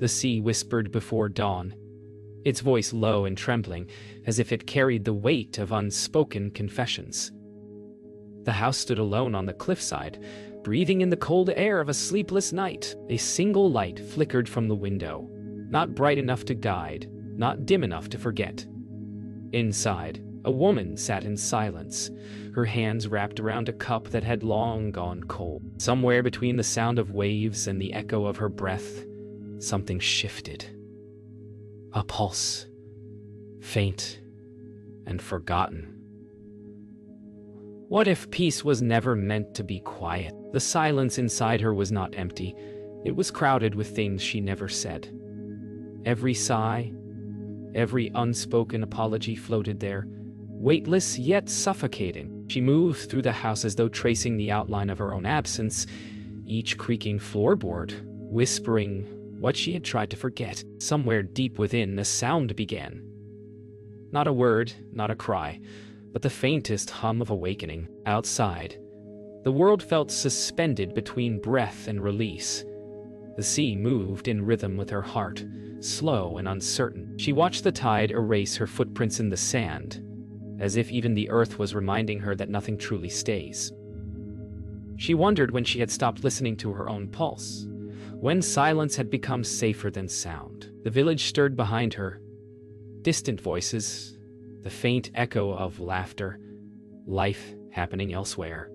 the sea whispered before dawn, its voice low and trembling, as if it carried the weight of unspoken confessions. The house stood alone on the cliffside, breathing in the cold air of a sleepless night. A single light flickered from the window, not bright enough to guide, not dim enough to forget. Inside, a woman sat in silence, her hands wrapped around a cup that had long gone cold. Somewhere between the sound of waves and the echo of her breath, something shifted. A pulse, faint and forgotten. What if peace was never meant to be quiet? The silence inside her was not empty. It was crowded with things she never said. Every sigh, every unspoken apology floated there, weightless yet suffocating. She moved through the house as though tracing the outline of her own absence, each creaking floorboard, whispering what she had tried to forget. Somewhere deep within, a sound began. Not a word, not a cry, but the faintest hum of awakening. Outside, the world felt suspended between breath and release. The sea moved in rhythm with her heart, slow and uncertain. She watched the tide erase her footprints in the sand, as if even the earth was reminding her that nothing truly stays. She wondered when she had stopped listening to her own pulse, when silence had become safer than sound. The village stirred behind her. Distant voices, the faint echo of laughter, life happening elsewhere.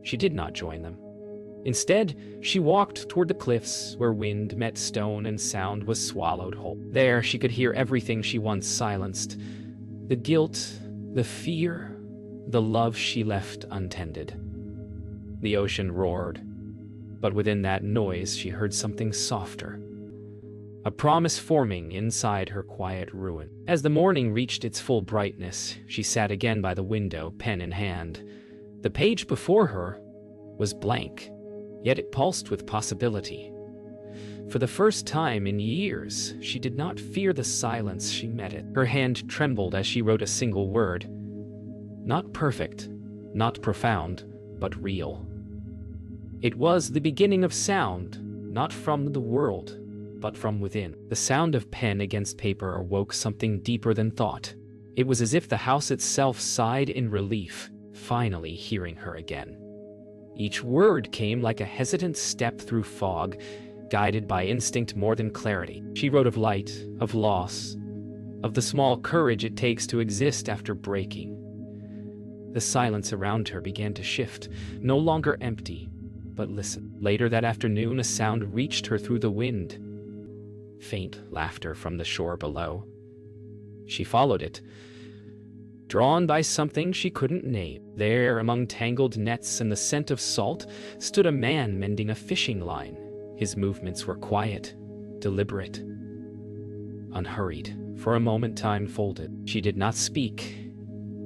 She did not join them. Instead, she walked toward the cliffs where wind met stone and sound was swallowed whole. There, she could hear everything she once silenced. The guilt, the fear, the love she left untended. The ocean roared, but within that noise she heard something softer. A promise forming inside her quiet ruin. As the morning reached its full brightness, she sat again by the window, pen in hand. The page before her was blank, yet it pulsed with possibility. For the first time in years, she did not fear the silence she met it. Her hand trembled as she wrote a single word. Not perfect, not profound, but real. It was the beginning of sound, not from the world, but from within. The sound of pen against paper awoke something deeper than thought. It was as if the house itself sighed in relief, finally hearing her again. Each word came like a hesitant step through fog, guided by instinct more than clarity. She wrote of light, of loss, of the small courage it takes to exist after breaking. The silence around her began to shift, no longer empty, but listen. Later that afternoon, a sound reached her through the wind. Faint laughter from the shore below. She followed it, drawn by something she couldn't name. There, among tangled nets and the scent of salt, stood a man mending a fishing line. His movements were quiet, deliberate, unhurried. For a moment, time folded. She did not speak,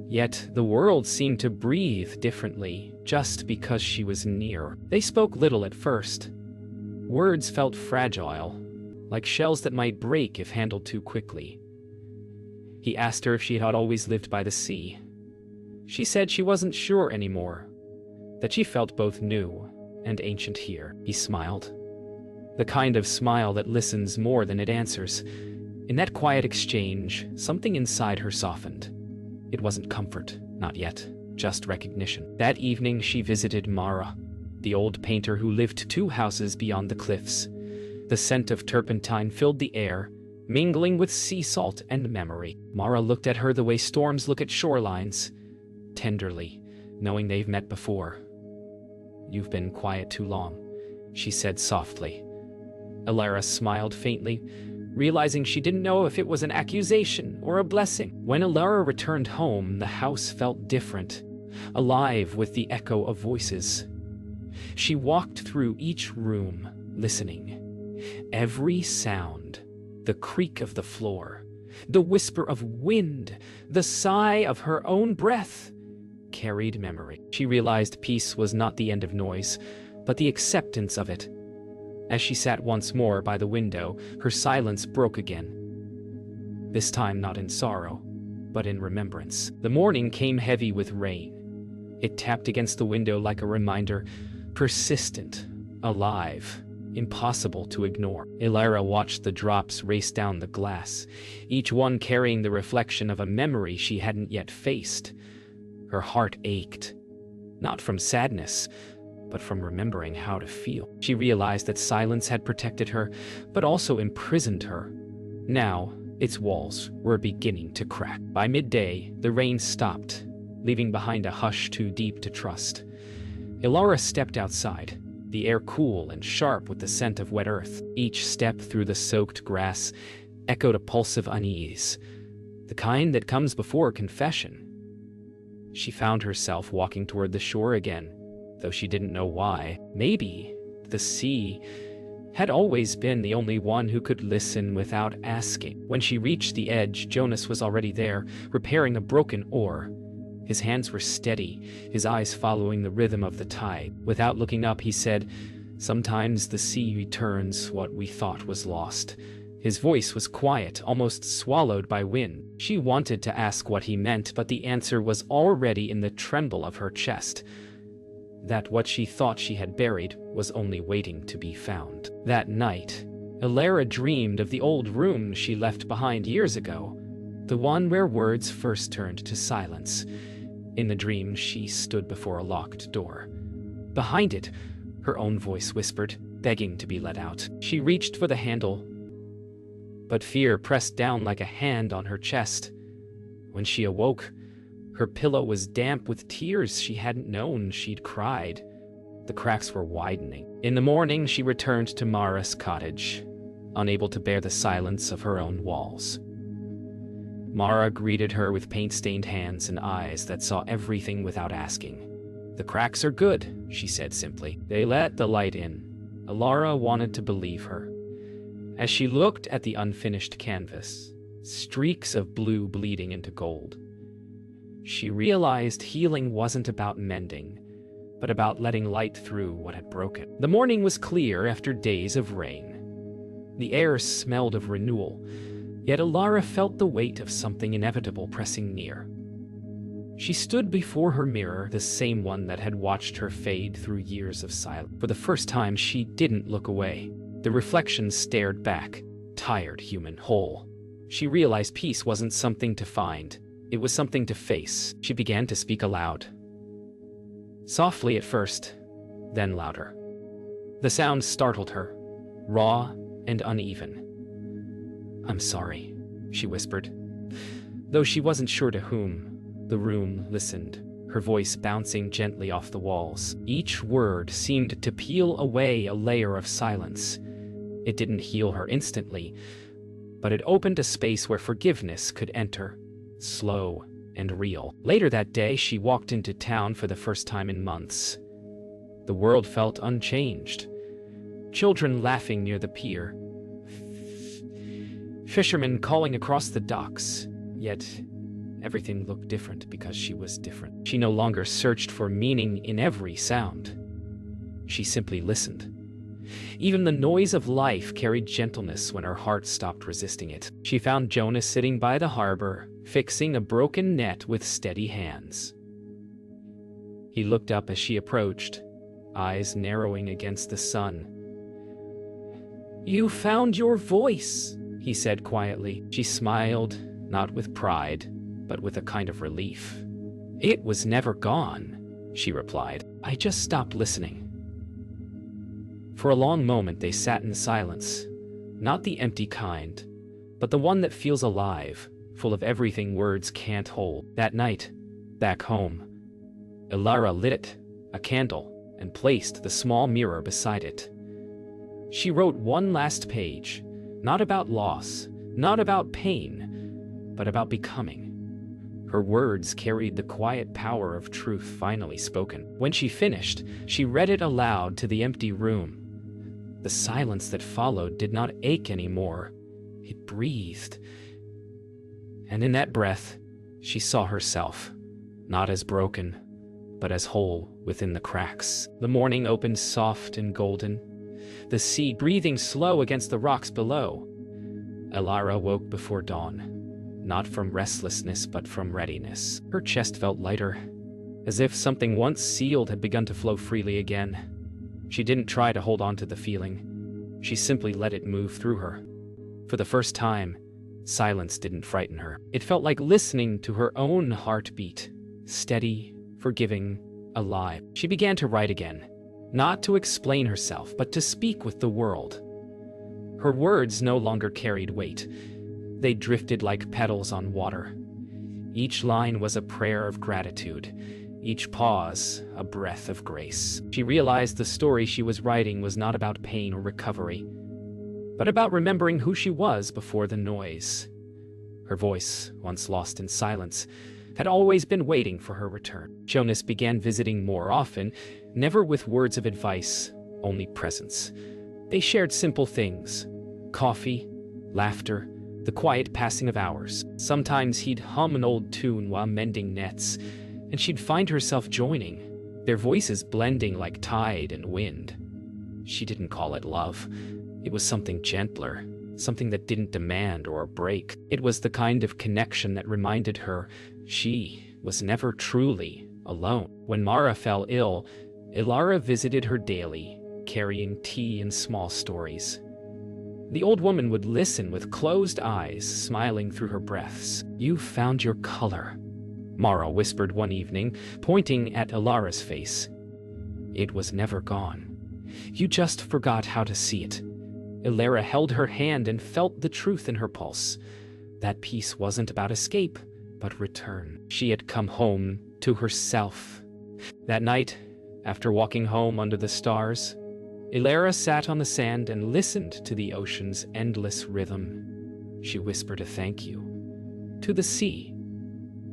yet the world seemed to breathe differently just because she was near. They spoke little at first. Words felt fragile, like shells that might break if handled too quickly. He asked her if she had always lived by the sea. She said she wasn't sure anymore, that she felt both new and ancient here. He smiled, the kind of smile that listens more than it answers. In that quiet exchange, something inside her softened. It wasn't comfort, not yet, just recognition. That evening, she visited Mara, the old painter who lived 2 houses beyond the cliffs. The scent of turpentine filled the air, mingling with sea salt and memory. Mara looked at her the way storms look at shorelines, tenderly, knowing they've met before. "You've been quiet too long," she said softly. Alara smiled faintly, realizing she didn't know if it was an accusation or a blessing. When Alara returned home, the house felt different, alive with the echo of voices. She walked through each room, listening. Every sound, the creak of the floor, the whisper of wind, the sigh of her own breath, carried memory. She realized peace was not the end of noise, but the acceptance of it. As she sat once more by the window, her silence broke again. This time not in sorrow, but in remembrance. The morning came heavy with rain. It tapped against the window like a reminder, persistent, alive, impossible to ignore. Elara watched the drops race down the glass, each one carrying the reflection of a memory she hadn't yet faced. Her heart ached, not from sadness, but from remembering how to feel. She realized that silence had protected her, but also imprisoned her. Now, its walls were beginning to crack. By midday, the rain stopped, leaving behind a hush too deep to trust. Elara stepped outside, the air cool and sharp with the scent of wet earth. Each step through the soaked grass echoed a pulse of unease, the kind that comes before confession. She found herself walking toward the shore again, though she didn't know why. Maybe the sea had always been the only one who could listen without asking. When she reached the edge, Jonas was already there, repairing a broken oar. His hands were steady, his eyes following the rhythm of the tide. Without looking up, he said, "Sometimes the sea returns what we thought was lost." His voice was quiet, almost swallowed by wind. She wanted to ask what he meant, but the answer was already in the tremble of her chest. That what she thought she had buried was only waiting to be found. That night, Elara dreamed of the old room she left behind years ago, the one where words first turned to silence. In the dream, she stood before a locked door. Behind it, her own voice whispered, begging to be let out. She reached for the handle, but fear pressed down like a hand on her chest. When she awoke, her pillow was damp with tears she hadn't known she'd cried. The cracks were widening. In the morning, she returned to Mara's cottage, unable to bear the silence of her own walls. Mara greeted her with paint-stained hands and eyes that saw everything without asking. "The cracks are good," she said simply. "They let the light in." Elara wanted to believe her. As she looked at the unfinished canvas, streaks of blue bleeding into gold, she realized healing wasn't about mending, but about letting light through what had broken. The morning was clear after days of rain. The air smelled of renewal, yet Elara felt the weight of something inevitable pressing near. She stood before her mirror, the same one that had watched her fade through years of silence. For the first time, she didn't look away. The reflection stared back, tired, human, whole. She realized peace wasn't something to find. It was something to face. She began to speak aloud. Softly at first, then louder. The sound startled her, raw and uneven. "I'm sorry," she whispered. Though she wasn't sure to whom, the room listened, her voice bouncing gently off the walls. Each word seemed to peel away a layer of silence. It didn't heal her instantly, but it opened a space where forgiveness could enter, slow and real. Later that day, she walked into town for the first time in months. The world felt unchanged. Children laughing near the pier, fishermen calling across the docks, yet everything looked different because she was different. She no longer searched for meaning in every sound. She simply listened. Even the noise of life carried gentleness when her heart stopped resisting it. She found Jonas sitting by the harbor, fixing a broken net with steady hands. He looked up as she approached, eyes narrowing against the sun. "You found your voice," he said quietly. She smiled, not with pride, but with a kind of relief. "It was never gone," she replied. "I just stopped listening." For a long moment they sat in silence, not the empty kind, but the one that feels alive, full of everything words can't hold. That night, back home, Elara lit a candle and placed the small mirror beside it. She wrote one last page, not about loss, not about pain, but about becoming. Her words carried the quiet power of truth finally spoken. When she finished, she read it aloud to the empty room. The silence that followed did not ache anymore. It breathed. And in that breath, she saw herself, not as broken, but as whole within the cracks. The morning opened soft and golden, the sea breathing slow against the rocks below. Elara woke before dawn, not from restlessness but from readiness. Her chest felt lighter, as if something once sealed had begun to flow freely again. She didn't try to hold on to the feeling. She simply let it move through her. For the first time, silence didn't frighten her. It felt like listening to her own heartbeat, steady, forgiving, alive. She began to write again, not to explain herself, but to speak with the world. Her words no longer carried weight. They drifted like petals on water. Each line was a prayer of gratitude, each pause a breath of grace. She realized the story she was writing was not about pain or recovery, but about remembering who she was before the noise. Her voice, once lost in silence, had always been waiting for her return. Jonas began visiting more often, never with words of advice, only presence. They shared simple things: coffee, laughter, the quiet passing of hours. Sometimes he'd hum an old tune while mending nets, and she'd find herself joining, their voices blending like tide and wind. She didn't call it love. It was something gentler, something that didn't demand or break. It was the kind of connection that reminded her she was never truly alone. When Mara fell ill, Ilara visited her daily, carrying tea and small stories. The old woman would listen with closed eyes, smiling through her breaths. "You found your color," Mara whispered one evening, pointing at Ilara's face. "It was never gone. You just forgot how to see it." Ilara held her hand and felt the truth in her pulse. That peace wasn't about escape, but return. She had come home to herself. That night, after walking home under the stars, Ilara sat on the sand and listened to the ocean's endless rhythm. She whispered a thank you. To the sea,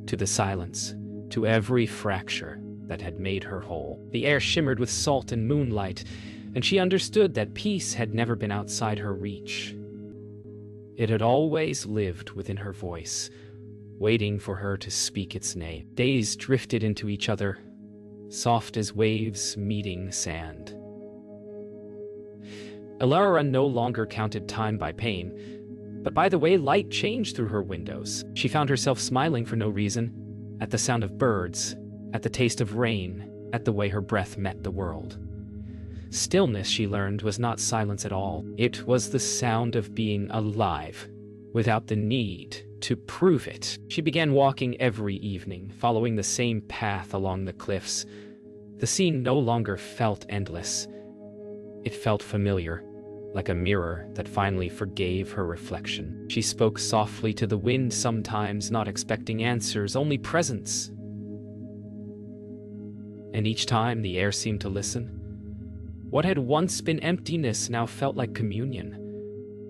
to the silence, to every fracture that had made her whole. The air shimmered with salt and moonlight, and she understood that peace had never been outside her reach. It had always lived within her voice, waiting for her to speak its name. Days drifted into each other, soft as waves meeting sand. Ilara no longer counted time by pain, but by the way light changed through her windows. She found herself smiling for no reason, at the sound of birds, at the taste of rain, at the way her breath met the world. Stillness, she learned, was not silence at all. It was the sound of being alive, without the need to prove it. She began walking every evening, following the same path along the cliffs. The scene no longer felt endless. It felt familiar, like a mirror that finally forgave her reflection. She spoke softly to the wind sometimes, not expecting answers, only presence. And each time the air seemed to listen. What had once been emptiness now felt like communion,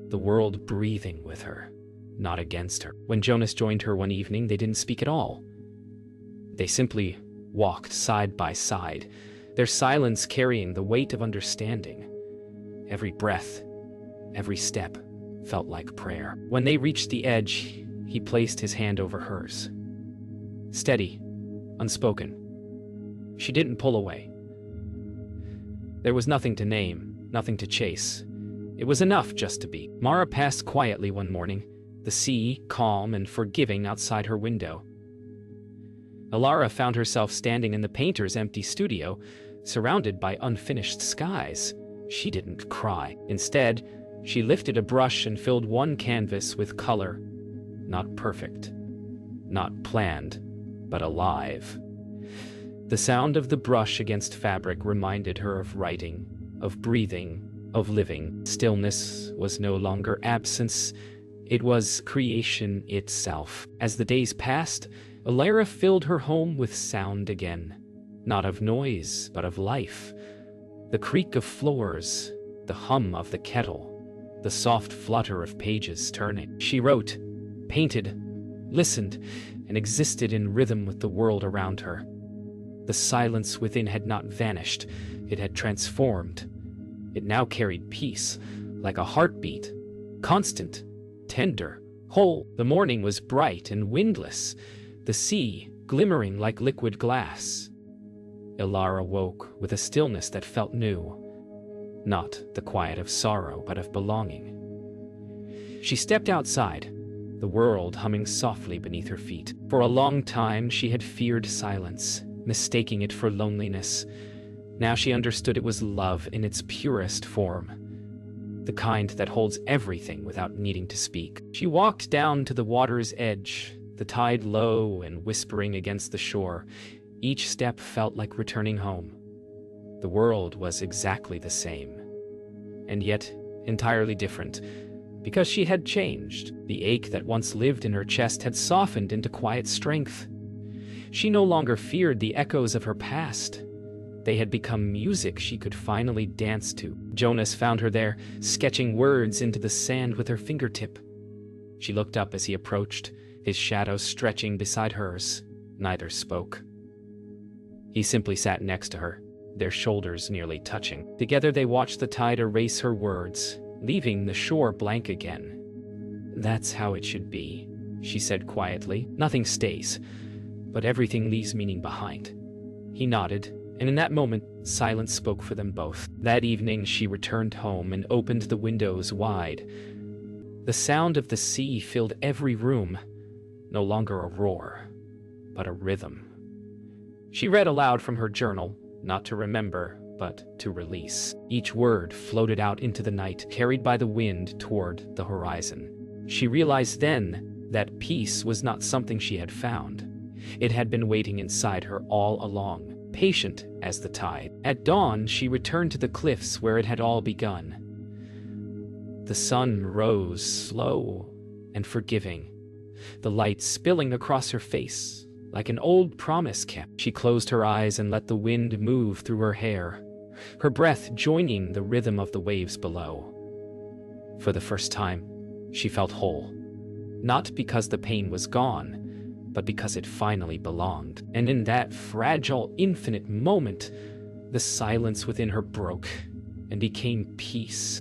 the world breathing with her, not against her. When Jonas joined her one evening, they didn't speak at all. They simply walked side by side, their silence carrying the weight of understanding. Every breath, every step felt like prayer. When they reached the edge, he placed his hand over hers. Steady, unspoken. She didn't pull away. There was nothing to name, nothing to chase. It was enough just to be. Mara passed quietly one morning, the sea calm and forgiving outside her window. Ilara found herself standing in the painter's empty studio, surrounded by unfinished skies. She didn't cry. Instead, she lifted a brush and filled one canvas with color. Not perfect, not planned, but alive. The sound of the brush against fabric reminded her of writing, of breathing, of living. Stillness was no longer absence, it was creation itself. As the days passed, Ilara filled her home with sound again, not of noise, but of life. The creak of floors, the hum of the kettle, the soft flutter of pages turning. She wrote, painted, listened, and existed in rhythm with the world around her. The silence within had not vanished, it had transformed. It now carried peace, like a heartbeat, constant, tender, whole. The morning was bright and windless, the sea glimmering like liquid glass. Ilara woke with a stillness that felt new, not the quiet of sorrow, but of belonging. She stepped outside, the world humming softly beneath her feet. For a long time, she had feared silence, mistaking it for loneliness. Now she understood it was love in its purest form. The the kind that holds everything without needing to speak. She walked down to the water's edge, the tide low and whispering against the shore. Each step felt like returning home. The world was exactly the same, and yet entirely different, because she had changed. The ache that once lived in her chest had softened into quiet strength. She no longer feared the echoes of her past. They had become music she could finally dance to. Jonas found her there, sketching words into the sand with her fingertip. She looked up as he approached, his shadow stretching beside hers. Neither spoke. He simply sat next to her, their shoulders nearly touching. Together they watched the tide erase her words, leaving the shore blank again. "That's how it should be," she said quietly. "Nothing stays, but everything leaves meaning behind." He nodded, and in that moment, silence spoke for them both. That evening, she returned home and opened the windows wide. The sound of the sea filled every room, no longer a roar, but a rhythm. She read aloud from her journal, not to remember, but to release. Each word floated out into the night, carried by the wind toward the horizon. She realized then that peace was not something she had found. It had been waiting inside her all along, patient as the tide. At dawn, she returned to the cliffs where it had all begun. The sun rose slow and forgiving, the light spilling across her face like an old promise kept. She closed her eyes and let the wind move through her hair, her breath joining the rhythm of the waves below. For the first time, she felt whole, not because the pain was gone, but because it finally belonged. And in that fragile, infinite moment, the silence within her broke and became peace.